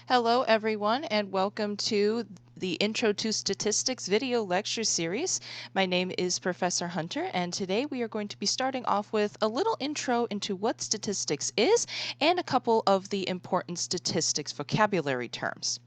Hello, everyone, and welcome to the Intro to Statistics video lecture series. My name is Professor Hunter, and today we are going to be starting off with a little intro into what statistics is and a couple of the important statistics vocabulary terms.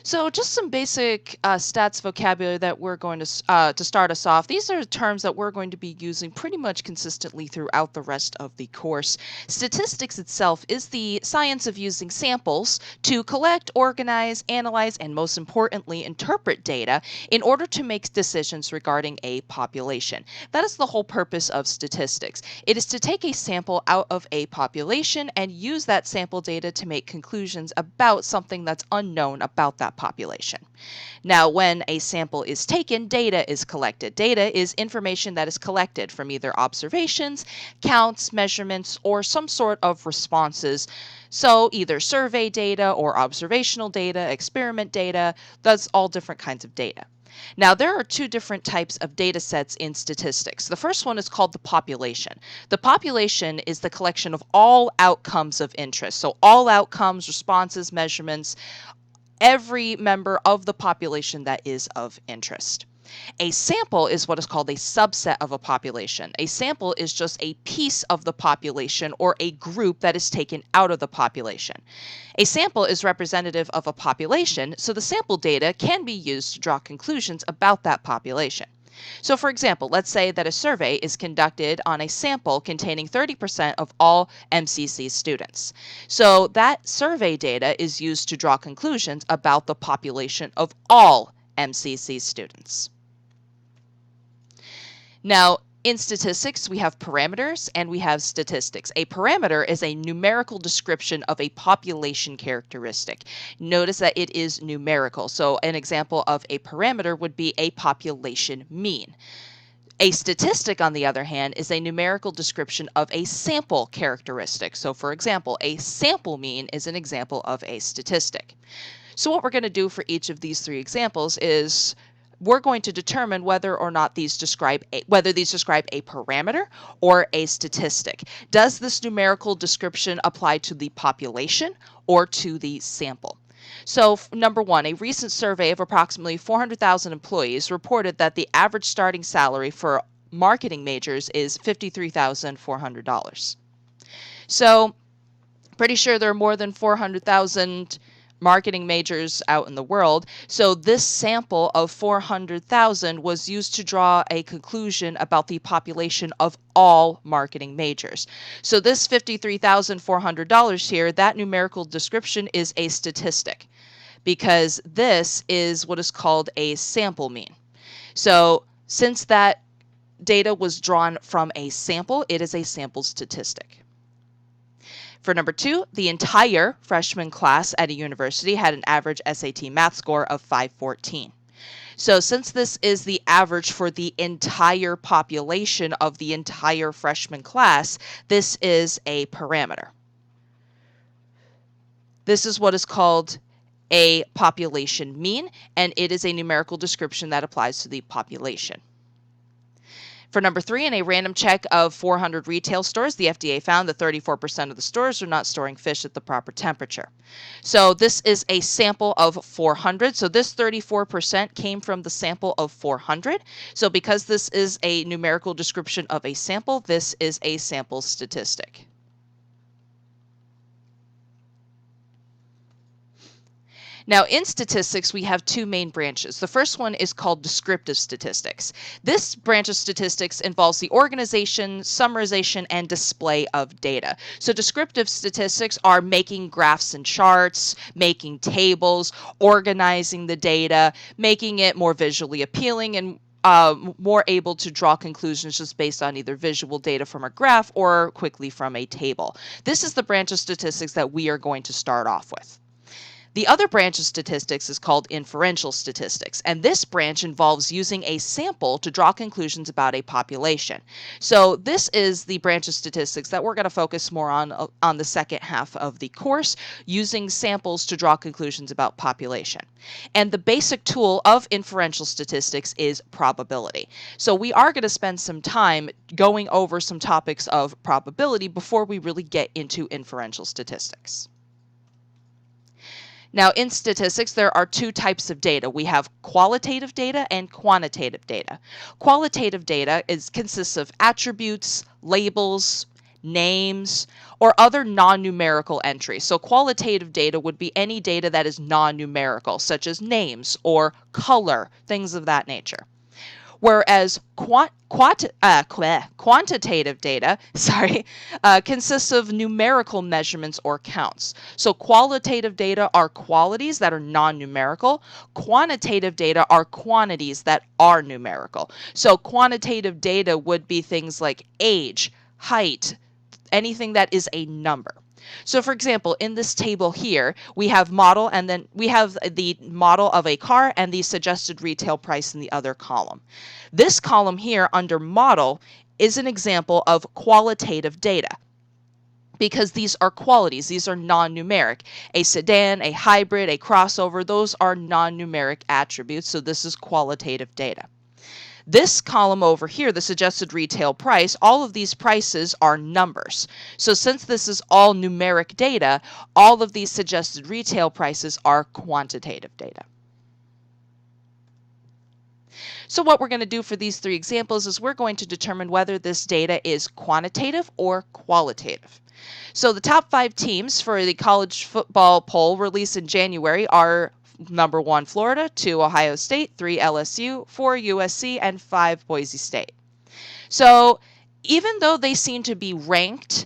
So just some basic stats vocabulary that we're going to start us off. These are terms that we're going to be using pretty much consistently throughout the rest of the course. Statistics itself is the science of using samples to collect, organize, analyze, and most importantly, interpret data in order to make decisions regarding a population. That is the whole purpose of statistics. It is to take a sample out of a population and use that sample data to make conclusions about something that's unknown about that population. Now, when a sample is taken, data is collected. Data is information that is collected from either observations, counts, measurements, or some sort of responses. So either survey data or observational data, experiment data, that's all different kinds of data. Now, there are two different types of data sets in statistics. The first one is called the population. The population is the collection of all outcomes of interest. So all outcomes, responses, measurements, every member of the population that is of interest. A sample is what is called a subset of a population. A sample is just a piece of the population or a group that is taken out of the population. A sample is representative of a population, so the sample data can be used to draw conclusions about that population. So for example, let's say that a survey is conducted on a sample containing 30% of all MCC students. So that survey data is used to draw conclusions about the population of all MCC students. Now, in statistics, we have parameters and we have statistics. A parameter is a numerical description of a population characteristic. Notice that it is numerical. So an example of a parameter would be a population mean. A statistic, on the other hand, is a numerical description of a sample characteristic. So for example, a sample mean is an example of a statistic. So what we're going to do for each of these three examples is we're going to determine whether or not these describe a parameter or a statistic. Does this numerical description apply to the population or to the sample? So number one, a recent survey of approximately 400,000 employees reported that the average starting salary for marketing majors is $53,400. So pretty sure there are more than 400,000 marketing majors out in the world. So this sample of 400,000 was used to draw a conclusion about the population of all marketing majors. So this $53,400 here, that numerical description is a statistic because this is what is called a sample mean. So since that data was drawn from a sample, it is a sample statistic. For number two, the entire freshman class at a university had an average SAT math score of 514. So since this is the average for the entire population of the entire freshman class, this is a parameter. This is what is called a population mean, and it is a numerical description that applies to the population. For number three, in a random check of 400 retail stores, the FDA found that 34% of the stores are not storing fish at the proper temperature. So this is a sample of 400. So this 34% came from the sample of 400. So because this is a numerical description of a sample, this is a sample statistic. Now, in statistics, we have two main branches. The first one is called descriptive statistics. This branch of statistics involves the organization, summarization, and display of data. So descriptive statistics are making graphs and charts, making tables, organizing the data, making it more visually appealing and more able to draw conclusions just based on either visual data from a graph or quickly from a table. This is the branch of statistics that we are going to start off with. The other branch of statistics is called inferential statistics, and this branch involves using a sample to draw conclusions about a population. So this is the branch of statistics that we're going to focus more on the second half of the course, using samples to draw conclusions about population. And the basic tool of inferential statistics is probability. So we are going to spend some time going over some topics of probability before we really get into inferential statistics. Now, in statistics, there are two types of data. We have qualitative data and quantitative data. Qualitative data consists of attributes, labels, names, or other non-numerical entries. So qualitative data would be any data that is non-numerical, such as names or color, things of that nature. Whereas quantitative data consists of numerical measurements or counts. So qualitative data are qualities that are non-numerical. Quantitative data are quantities that are numerical. So quantitative data would be things like age, height, anything that is a number. So for example, in this table here, we have model, and then we have the model of a car and the suggested retail price in the other column. This column here under model is an example of qualitative data, because these are qualities, these are non-numeric. A sedan, a hybrid, a crossover, those are non-numeric attributes, so this is qualitative data. This column over here, the suggested retail price, all of these prices are numbers. So since this is all numeric data, all of these suggested retail prices are quantitative data. So what we're going to do for these three examples is we're going to determine whether this data is quantitative or qualitative. So the top 5 teams for the college football poll released in January are number 1, Florida, 2, Ohio State, 3, LSU, 4, USC, and 5, Boise State. So even though they seem to be ranked,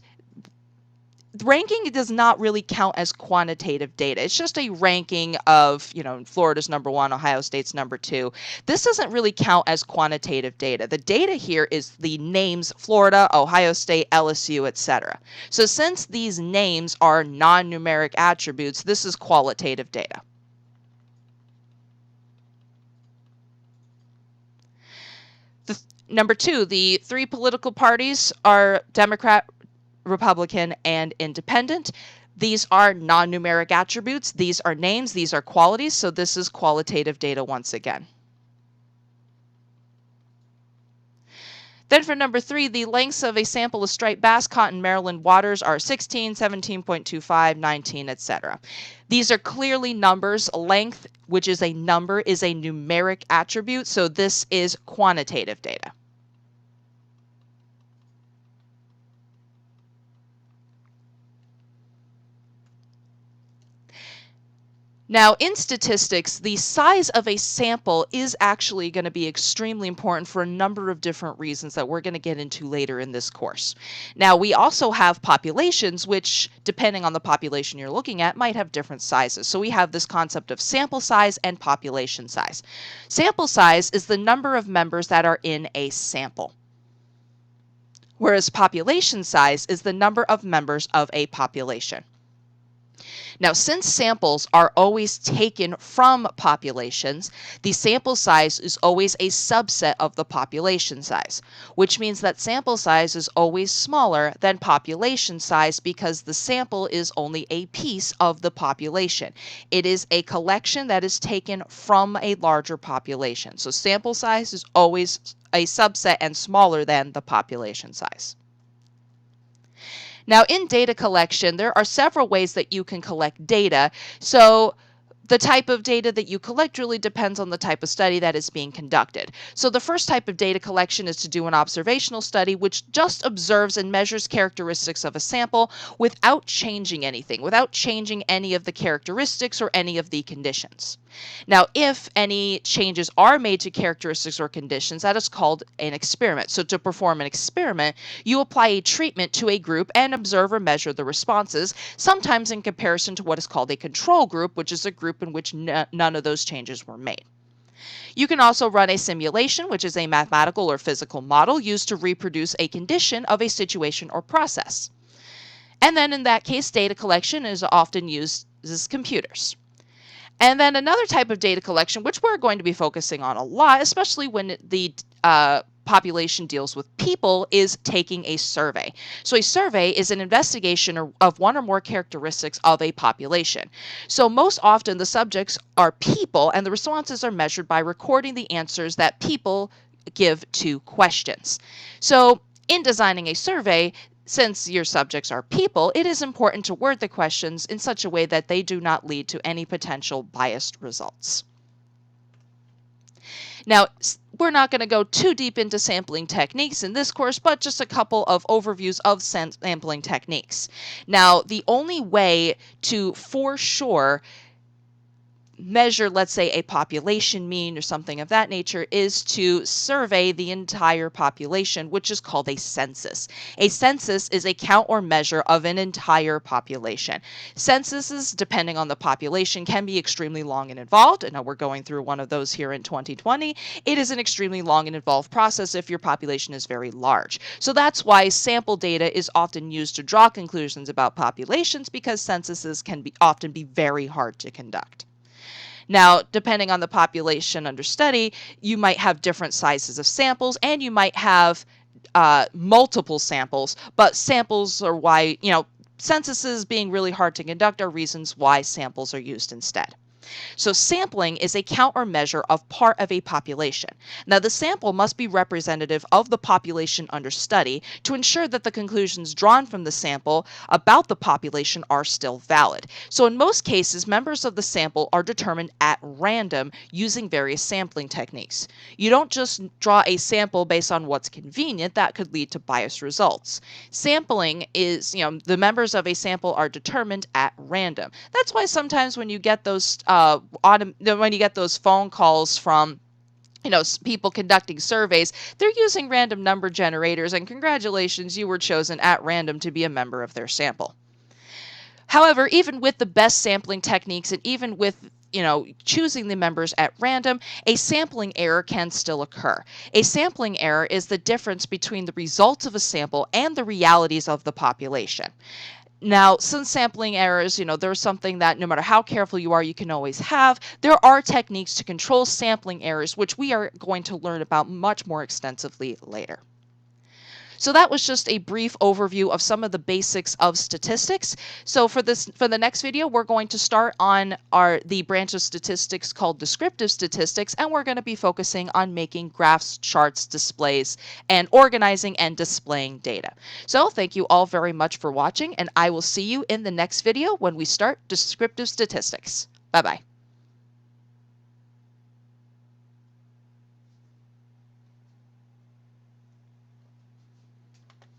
ranking does not really count as quantitative data. It's just a ranking of, Florida's number 1, Ohio State's number 2. This doesn't really count as quantitative data. The data here is the names Florida, Ohio State, LSU, etc. So since these names are non-numeric attributes, this is qualitative data. Number 2, the 3 political parties are Democrat, Republican, and Independent. These are non-numeric attributes. These are names. These are qualities. So this is qualitative data once again. Then for number 3, the lengths of a sample of striped bass caught in Maryland waters are 16, 17.25, 19, etc. These are clearly numbers. Length, which is a number, is a numeric attribute, so this is quantitative data. Now, in statistics, the size of a sample is actually going to be extremely important for a number of different reasons that we're going to get into later in this course. Now, we also have populations, which, depending on the population you're looking at, might have different sizes. So we have this concept of sample size and population size. Sample size is the number of members that are in a sample, whereas population size is the number of members of a population. Now, since samples are always taken from populations, the sample size is always a subset of the population size, which means that sample size is always smaller than population size because the sample is only a piece of the population. It is a collection that is taken from a larger population. So sample size is always a subset and smaller than the population size. Now, in data collection, there are several ways that you can collect data. So the type of data that you collect really depends on the type of study that is being conducted. So the first type of data collection is to do an observational study, which just observes and measures characteristics of a sample without changing anything, without changing any of the characteristics or any of the conditions. Now, if any changes are made to characteristics or conditions, that is called an experiment. So to perform an experiment, you apply a treatment to a group and observe or measure the responses, sometimes in comparison to what is called a control group, which is a group in which none of those changes were made. You can also run a simulation, which is a mathematical or physical model used to reproduce a condition of a situation or process. And then in that case, data collection is often used as computers. And then another type of data collection, which we're going to be focusing on a lot, especially when the population deals with people, is taking a survey. So a survey is an investigation of one or more characteristics of a population. So most often the subjects are people, and the responses are measured by recording the answers that people give to questions. So in designing a survey, since your subjects are people, it is important to word the questions in such a way that they do not lead to any potential biased results. Now, we're not going to go too deep into sampling techniques in this course, but just a couple of overviews of sampling techniques. Now, the only way to, for sure, measure, let's say, a population mean or something of that nature is to survey the entire population, which is called a census. A census is a count or measure of an entire population. Censuses, depending on the population, can be extremely long and involved. And now we're going through one of those here in 2020. It is an extremely long and involved process if your population is very large. So that's why sample data is often used to draw conclusions about populations, because censuses can often be very hard to conduct. Now, depending on the population under study, you might have different sizes of samples, and you might have multiple samples, but samples are why, censuses being really hard to conduct are reasons why samples are used instead. So sampling is a count or measure of part of a population. Now, the sample must be representative of the population under study to ensure that the conclusions drawn from the sample about the population are still valid. So in most cases, members of the sample are determined at random using various sampling techniques. You don't just draw a sample based on what's convenient. That could lead to biased results. Sampling is, the members of a sample are determined at random. That's why sometimes when you get those when you get those phone calls from people conducting surveys, they're using random number generators, and congratulations, you were chosen at random to be a member of their sample. However, even with the best sampling techniques, and even with choosing the members at random, a sampling error can still occur. A sampling error is the difference between the results of a sample and the realities of the population. Now, since sampling errors, there's something that no matter how careful you are, you can always have. There are techniques to control sampling errors, which we are going to learn about much more extensively later. So that was just a brief overview of some of the basics of statistics. So for the next video, we're going to start on the branch of statistics called descriptive statistics, and we're going to be focusing on making graphs, charts, displays, and organizing and displaying data. So thank you all very much for watching, and I will see you in the next video when we start descriptive statistics. Bye-bye.